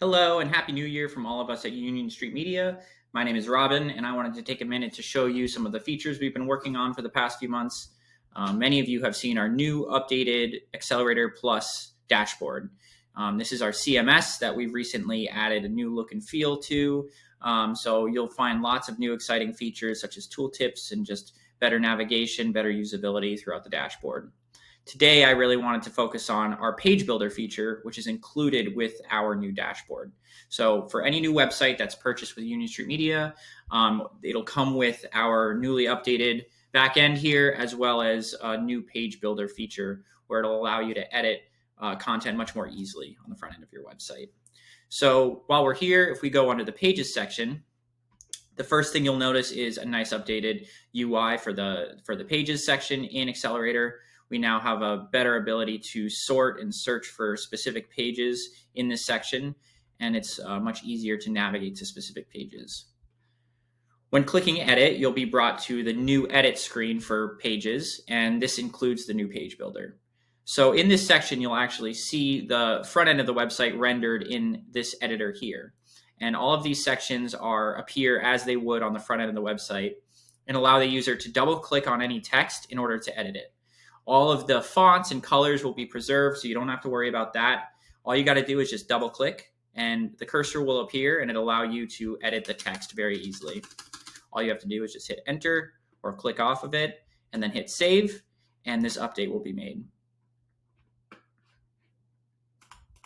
Hello and Happy New Year from all of us at Union Street Media. My name is Robin, and I wanted to take a minute to show you some of the features we've been working on for the past few months. Many of you have seen our new updated Accelerator Plus dashboard. This is our CMS that we've recently added a new look and feel to. So you'll find lots of new exciting features such as tooltips and just better navigation, better usability throughout the dashboard. Today, I really wanted to focus on our page builder feature, which is included with our new dashboard. So for any new website that's purchased with Union Street Media, it'll come with our newly updated backend here, as well as a new page builder feature where it'll allow you to edit content much more easily on the front end of your website. So while we're here, if we go under the pages section, the first thing you'll notice is a nice updated UI for the pages section in Accelerator. We now have a better ability to sort and search for specific pages in this section, and it's much easier to navigate to specific pages. When clicking edit, you'll be brought to the new edit screen for pages, and this includes the new page builder. So in this section, you'll actually see the front end of the website rendered in this editor here. And all of these sections appear as they would on the front end of the website and allow the user to double click on any text in order to edit it. All of the fonts and colors will be preserved, so you don't have to worry about that. All you got to do is just double click and the cursor will appear and it'll allow you to edit the text very easily. All you have to do is just hit enter or click off of it and then hit save, and this update will be made.